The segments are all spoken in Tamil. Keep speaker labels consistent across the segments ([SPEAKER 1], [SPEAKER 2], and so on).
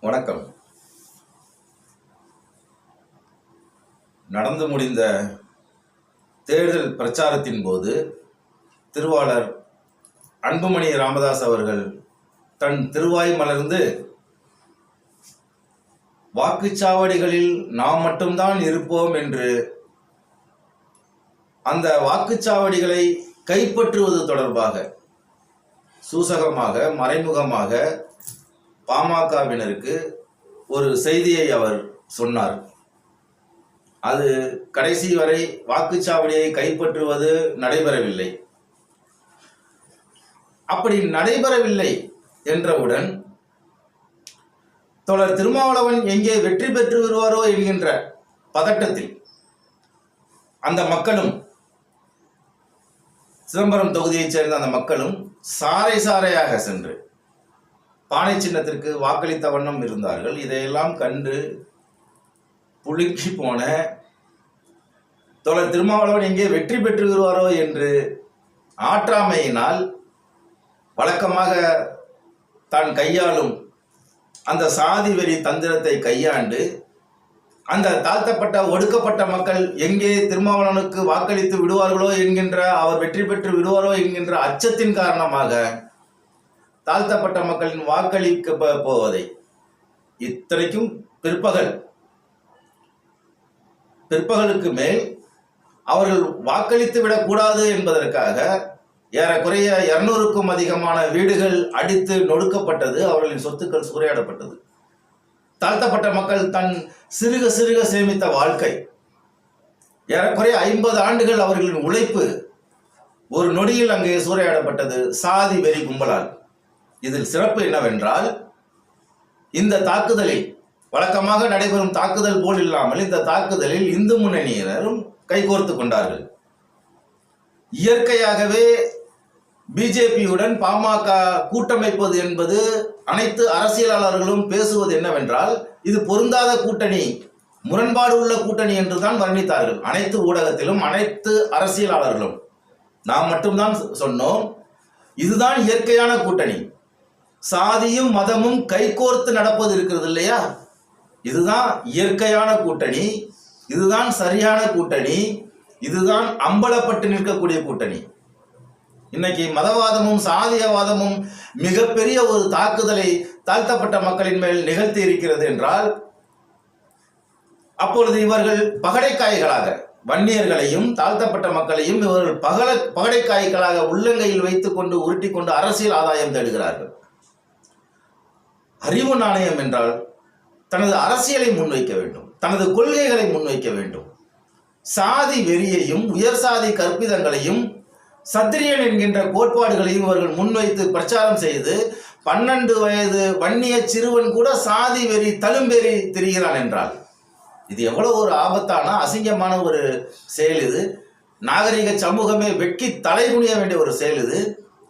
[SPEAKER 1] வணக்கம். நடந்து முடிந்த தேர்தல் பிரச்சாரத்தின் போது திருவாளர் அன்புமணி ராமதாஸ் அவர்கள் தன் திருவாய் மலர்ந்து வாக்குச்சாவடிகளில் நாம் மட்டும்தான் இருப்போம் என்று அந்த வாக்குச்சாவடிகளை கைப்பற்றுவது தொடர்பாக சூசகமாக மறைமுகமாக பாமகவினருக்கு ஒரு செய்தியை அவர் சொன்னார். அது கடைசி வரை வாக்குச்சாவடியை கைப்பற்றுவது நடைபெறவில்லை. அப்படி நடைபெறவில்லை என்றவுடன் தோழர் திருமாவளவன் எங்கே வெற்றி பெற்று வருவாரோ என்கின்ற பதட்டத்தில் அந்த மக்களும், சிதம்பரம் தொகுதியைச் சேர்ந்த அந்த மக்களும் சாறை சாறையாக சென்று பானை சின்னத்திற்கு வாக்களித்த வண்ணம் இருந்தார்கள். இதையெல்லாம் கண்டு புழுங்கி போன தோழர் திருமாவளவன் எங்கே வெற்றி பெற்று வருவாரோ என்று ஆற்றாமையினால் வழக்கமாக தான் கையாளும் அந்த சாதி வெறி தந்திரத்தை கையாண்டு அந்த தாழ்த்தப்பட்ட ஒடுக்கப்பட்ட மக்கள் எங்கே திருமாவளவனுக்கு வாக்களித்து விடுவார்களோ என்கின்ற, அவர் வெற்றி பெற்று விடுவாரோ என்கின்ற அச்சத்தின் காரணமாக தாழ்த்தப்பட்ட மக்களின் வாக்களிக்க போவதை இத்தனைக்கும் பிற்பகலுக்கு மேல் அவர்கள் வாக்களித்து விடக்கூடாது என்பதற்காக ஏறக்குறைய 200க்கும் அதிகமான வீடுகள் அடித்து நொடுக்கப்பட்டது, அவர்களின் சொத்துக்கள் சூறையாடப்பட்டது. தாழ்த்தப்பட்ட மக்கள் தன் சிறுக சிறுக சேமித்த வாழ்க்கை, ஏறக்குறைய 50 ஆண்டுகள் அவர்களின் உழைப்பு ஒரு நொடியில் அங்கே சூறையாடப்பட்டது சாதி வெறி கும்பலால். இதில் சிறப்பு என்னவென்றால், இந்த தாக்குதலில் வழக்கமாக நடைபெறும் தாக்குதல் போல் இல்லாமல் இந்த தாக்குதலில் இந்து முன்னணியினரும் கைகோர்த்து கொண்டார்கள். இயற்கையாகவே பிஜேபியுடன் பாமக கூட்டமைப்பது என்பது அனைத்து அரசியலாளர்களும் பேசுவது என்னவென்றால், இது பொருந்தாத கூட்டணி, முரண்பாடு உள்ள கூட்டணி என்றுதான் வர்ணித்தார்கள். அனைத்து ஊடகத்திலும் அனைத்து அரசியலாளர்களும். நாம் மட்டும்தான் சொன்னோம், இதுதான் இயற்கையான கூட்டணி. சாதியும் மதமும் கைகோர்த்து நடப்பது இருக்கிறது இல்லையா, இதுதான் இயற்கையான கூட்டணி, இதுதான் சரியான கூட்டணி, இதுதான் அம்பலப்பட்டு நிற்கக்கூடிய கூட்டணி. இன்னைக்கு மதவாதமும் சாதியவாதமும் மிகப்பெரிய ஒரு தாக்குதலை தாழ்த்தப்பட்ட மக்களின் மேல் நிகழ்த்தி இருக்கிறது என்றால், அப்பொழுது இவர்கள் பகடைக்காய்களாக வன்னியர்களையும் தாழ்த்தப்பட்ட மக்களையும் இவர்கள் பகடைக்காய்களாக உள்ளங்கையில் வைத்துக் கொண்டு உருட்டி கொண்டு அரசியல் ஆதாயம் தேடுகிறார்கள். அறிவு நாணயம் என்றால் தனது அரசியலை முன்வைக்க வேண்டும், தனது கொள்கைகளை முன்வைக்க வேண்டும். சாதி வெறியையும் உயர் சாதி கற்பிதங்களையும் சத்திரியன் என்கின்ற கோட்பாடுகளையும் இவர்கள் முன்வைத்து பிரச்சாரம் செய்து 12 வயது வன்னிய சிறுவன் கூட சாதி வெறி தழும்பேறி திரிகிறான் என்றால் இது எவ்வளவு ஒரு ஆபத்தான அசிங்கமான ஒரு செயல். இது நாகரிக சமூகமே வெட்கி தலைகுனிய வேண்டிய ஒரு செயல். இது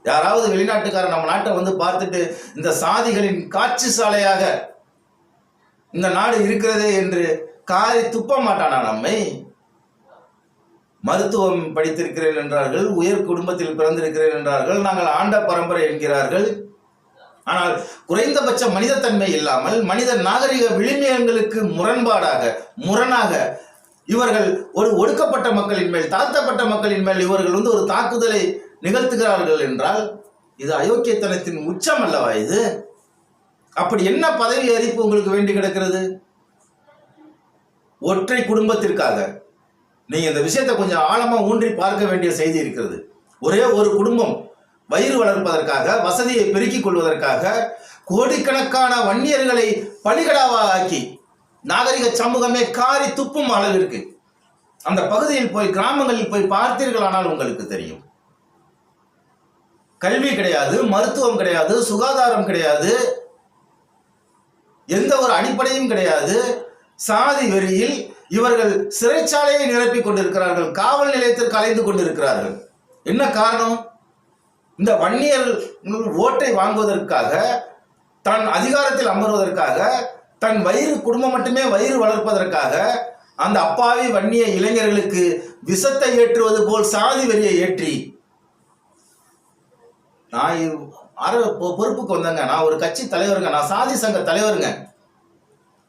[SPEAKER 1] யாராவது வெளிநாட்டுக்காரர் நம்ம நாட்டை வந்து பார்த்துட்டு இந்த சாதிகளின் காட்சி சாலையாக இந்த நாடு இருக்கிறதே என்று காரி துப்ப மாட்டானா? நம்மை மருத்துவம் படித்திருக்கிறேன் என்றார்கள், உயர் குடும்பத்தில் பிறந்திருக்கிறேன் என்றார்கள், நாங்கள் ஆண்ட பரம்பரை என்கிறார்கள். ஆனால் குறைந்தபட்ச மனிதத்தன்மை இல்லாமல் மனித நாகரிக விழுமியங்களுக்கு முரணாக இவர்கள் ஒரு ஒடுக்கப்பட்ட மக்களின் மேல், தாழ்த்தப்பட்ட மக்களின் மேல் இவர்கள் வந்து ஒரு தாக்குதலை நிகழ்த்துகிறார்கள் என்றால் இது அயோக்கியத்தனத்தின் உச்சம் அல்லவா இது? அப்படி என்ன பதவி அறிப்பு உங்களுக்கு வேண்டி கிடக்கிறது? ஒற்றை குடும்பத்திற்காக நீங்க இந்த விஷயத்தை கொஞ்சம் ஆழமா ஊன்றி பார்க்க வேண்டிய செய்தி இருக்கிறது. ஒரே ஒரு குடும்பம் வயிறு வளர்ப்பதற்காக, வசதியை பெருக்கிக் கொள்வதற்காக கோடிக்கணக்கான வன்னியர்களை பலிகடாவாக ஆக்கி நாகரிக சமூகமே காரி துப்பும் அளவிற்கு அந்த பகுதியில் போய், கிராமங்களில் போய் பார்த்தீர்களானால் உங்களுக்கு தெரியும். கல்வி கிடையாது, மருத்துவம் கிடையாது, சுகாதாரம் கிடையாது, எந்த ஒரு அடிப்படையும் கிடையாது. சாதி வெறியில் இவர்கள் சிறைச்சாலையை நிரப்பிக் கொண்டிருக்கிறார்கள், காவல் நிலையத்திற்கு அலைந்து கொண்டிருக்கிறார்கள். என்ன காரணம்? இந்த வன்னியர் ஓட்டை வாங்குவதற்காக, தன் அதிகாரத்தில் அமர்வதற்காக, தன் குடும்பம் மட்டுமே வயிறு வளர்ப்பதற்காக அந்த அப்பாவி வன்னிய இளைஞர்களுக்கு விஷத்தை ஏற்றுவது போல் சாதி வெறியை ஏற்றி நான் பொறுப்புக்கு வந்தேங்க, நான் ஒரு கட்சி தலைவருங்க, நான் சாதி சங்க தலைவருங்க,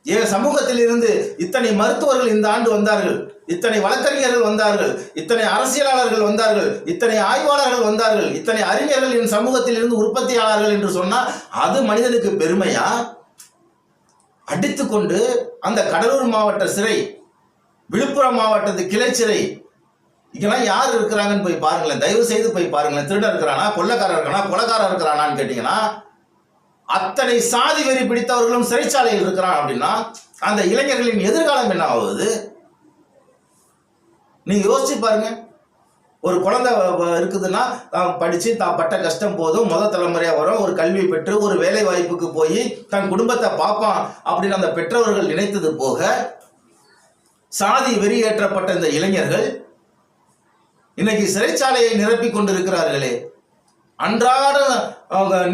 [SPEAKER 1] என் சமூகத்தில் இருந்து இத்தனை மருத்துவர்கள் இந்த ஆண்டு வந்தார்கள், இத்தனை வழக்கறிஞர்கள் வந்தார்கள், இத்தனை அரசியலாளர்கள் வந்தார்கள், இத்தனை ஆய்வாளர்கள் வந்தார்கள், இத்தனை அறிஞர்கள் என் சமூகத்தில் இருந்து உற்பத்தியாளர்கள் என்று சொன்னால் அது மனிதனுக்கு பெருமையா? அடித்துக்கொண்டு அந்த கடலூர் மாவட்ட சிறை, விழுப்புரம் மாவட்டத்து கிளை சிறை, இங்கெல்லாம் யார் இருக்கிறாங்கன்னு போய் பாருங்களேன், தயவு செய்து போய் பாருங்களேன். திருடன் இருக்கிறானா, கொள்ளைக்காரன் இருக்கிறானா, கொலைக்காரன் இருக்கிறானான்னு கேட்டீங்கன்னா அத்தனை சாதி வெறி பிடித்தவர்களும் சிறைச்சாலையில் இருக்கிறான் அப்படின்னா அந்த இளைஞர்களின் எதிர்காலம் என்ன ஆகுது? நீங்க யோசிச்சு பாருங்க. ஒரு குழந்தை இருக்குதுன்னா படிச்சு தான் பட்ட கஷ்டம் போதும், முதல் தலைமுறையா வரும், ஒரு கல்வி பெற்று ஒரு வேலை வாய்ப்புக்கு போய் தன் குடும்பத்தை பார்ப்பான் அப்படின்னு அந்த பெற்றவர்கள் நினைத்தது போக சாதி வெறியேற்றப்பட்ட இந்த இளைஞர்கள் இன்னைக்கு சிறைச்சாலையை நிரப்பிக் கொண்டிருக்கிறார்களே. அன்றாட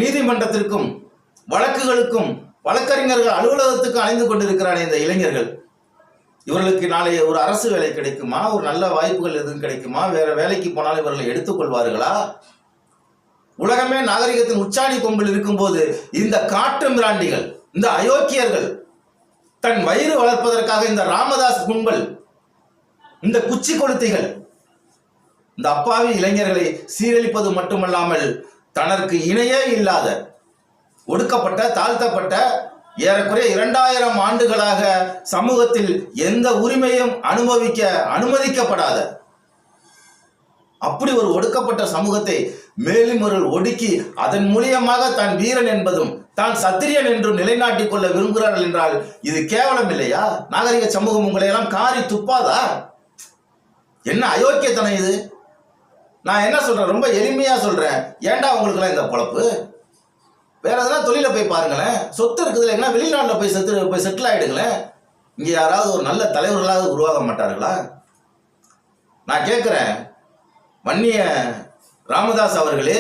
[SPEAKER 1] நீதிமன்றத்திற்கும் வழக்குகளுக்கும் வழக்கறிஞர்கள் அலுவலகத்துக்கும் அலைந்து கொண்டிருக்கிறானே இந்த இளைஞர்கள். இவர்களுக்கு நாளை ஒரு அரசு வேலை கிடைக்குமா, ஒரு நல்ல வாய்ப்புகள் எதுவும் கிடைக்குமா, வேற வேலைக்கு போனாலும் இவர்களை எடுத்துக்கொள்வார்களா? உலகமே நாகரிகத்தின் உச்சாணி கொம்பில் இருக்கும்போது இந்த காட்டு மிராண்டிகள், இந்த அயோக்கியர்கள், தன் வயிறு வளர்ப்பதற்காக இந்த ராமதாஸ் கும்பல், இந்த குச்சி கொளுத்திகள் இந்த அப்பாவி இளைஞர்களை சீரழிப்பது மட்டுமல்லாமல் தனக்கு இணையே இல்லாத ஒடுக்கப்பட்ட தாழ்த்தப்பட்ட ஏறக்குறைய 2000 ஆண்டுகளாக சமூகத்தில் எந்த உரிமையும் அனுமதிக்கப்படாத அப்படி ஒரு ஒடுக்கப்பட்ட சமூகத்தை மேலும் ஒரு ஒடுக்கி அதன் மூலியமாக தான் வீரன் என்பதும் தான் சத்திரியன் என்றும் நிலைநாட்டிக் கொள்ள விரும்புகிறார்கள் என்றால் இது கேவலம் இல்லையா? நாகரிக சமூகம் உங்களை எல்லாம் காரி துப்பாதா? என்ன அயோக்கியத்தனம் இது? நான் என்ன சொல்றேன், ரொம்ப எளிமையா சொல்றேன். ஏன்டா உங்களுக்குலாம் இந்த பொழப்பு? வேற எதனா தொழில போய் பாருங்களேன். சொத்து இருக்குதுல, என்ன வெளிநாட்டில் போய் செட்டில் ஆயிடுங்களேன். இங்க யாராவது ஒரு நல்ல தலைவர்களாக உருவாக மாட்டார்களா? நான் கேட்கிறேன், வன்னிய ராமதாஸ் அவர்களே,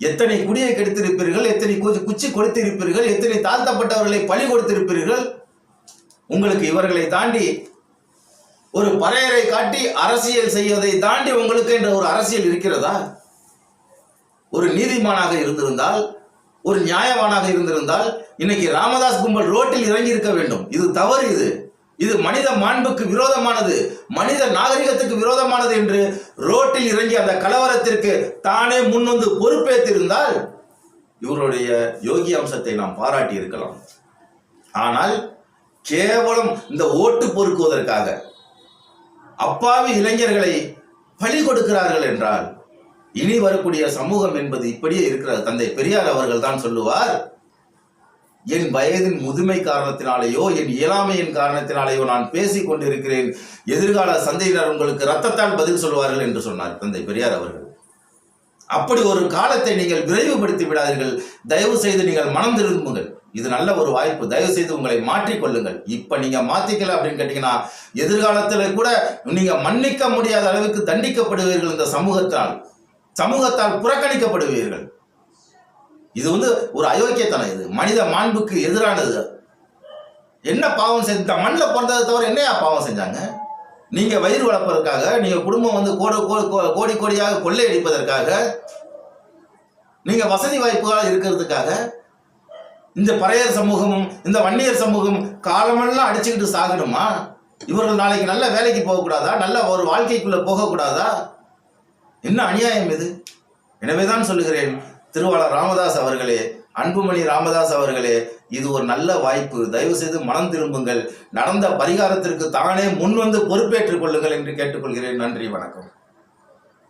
[SPEAKER 1] எத்தனை குடியை கெடுத்திருப்பீர்கள், எத்தனை குச்சி கொடுத்திருப்பீர்கள், எத்தனை தாழ்த்தப்பட்டவர்களை பழி கொடுத்திருப்பீர்கள். உங்களுக்கு இவர்களை தாண்டி ஒரு பறையரை காட்டி அரசியல் செய்வதை தாண்டி உங்களுக்கு என்ற ஒரு அரசியல் இருக்கிறதா? ஒரு நீதிமானாக இருந்திருந்தால், ஒரு நியாயவானாக இருந்திருந்தால் இன்னைக்கு ராமதாஸ் கும்பல் ரோட்டில் இறங்கி இருக்க வேண்டும். இது தவறு. இது மனித மாண்புக்கு விரோதமானது, மனித நாகரிகத்துக்கு விரோதமானது என்று ரோட்டில் இறங்கி அந்த கலவரத்திற்கு தானே முன்வந்து பொறுப்பேற்றிருந்தால் இவருடைய யோகி அம்சத்தை நாம் பாராட்டி இருக்கலாம். ஆனால் கேவலம் இந்த ஓட்டு பொறுக்குவதற்காக அப்பாவி இளைஞர்களை பலி கொடுக்கிறார்கள் என்றால் இனி வரக்கூடிய சமூகம் என்பது இப்படியே இருக்கிறது. தந்தை பெரியார் அவர்கள் தான் சொல்லுவார், என் வயதின் முதுமை காரணத்தினாலேயோ என் இயலாமையின் காரணத்தினாலேயோ நான் பேசிக் கொண்டிருக்கிறேன், எதிர்கால சந்தையினர் உங்களுக்கு ரத்தத்தால் பதில் சொல்வார்கள் என்று சொன்னார் தந்தை பெரியார் அவர்கள். அப்படி ஒரு காலத்தை நீங்கள் விரைவுபடுத்தி விடாதீர்கள். தயவு செய்து நீங்கள் மனம் திரும்புங்கள். இது நல்ல ஒரு வாய்ப்பு. தயவு செய்து உங்களை மாற்றிக்கொள்ளுங்கள். இப்ப நீங்க மாத்திக்கல அப்படின்னு கேட்டீங்கன்னா எதிர்காலத்துல கூட நீங்க மன்னிக்க முடியாத அளவுக்கு தண்டிக்கப்படுவீர்கள். இந்த சமூகத்தால் புறக்கணிக்கப்படுவீர்கள். இது ஒரு அயோக்கியத்தனம். இது மனித மாண்புக்கு எதிரானது. என்ன பாவம் செஞ்ச மண்ணில் பிறந்ததை தவிர என்னையா பாவம் செஞ்சாங்க? நீங்க வயிறு வளர்ப்பதற்காக, நீங்க குடும்பம் கோடி கோடியாக கொள்ளையடிப்பதற்காக, நீங்க வசதி வாய்ப்புகளாக இருக்கிறதுக்காக இந்த பறையர் சமூகமும் இந்த வன்னியர் சமூகம் காலமெல்லாம் அடிச்சுக்கிட்டு சாகணுமா? இவர்கள் நாளைக்கு நல்ல வேலைக்கு போகக்கூடாதா? நல்ல ஒரு வாழ்க்கைக்குள்ள போகக்கூடாதா? என்ன அநியாயம் இது? எனவேதான் சொல்லுகிறேன், திருவாளர் ராமதாஸ் அவர்களே, அன்புமணி ராமதாஸ் அவர்களே, இது ஒரு நல்ல வாய்ப்பு. தயவு செய்து மனம் திரும்புங்கள். நடந்த பரிகாரத்திற்கு தானே முன்வந்து பொறுப்பேற்றுக் கொள்ளுங்கள் என்று கேட்டுக்கொள்கிறேன். நன்றி, வணக்கம்.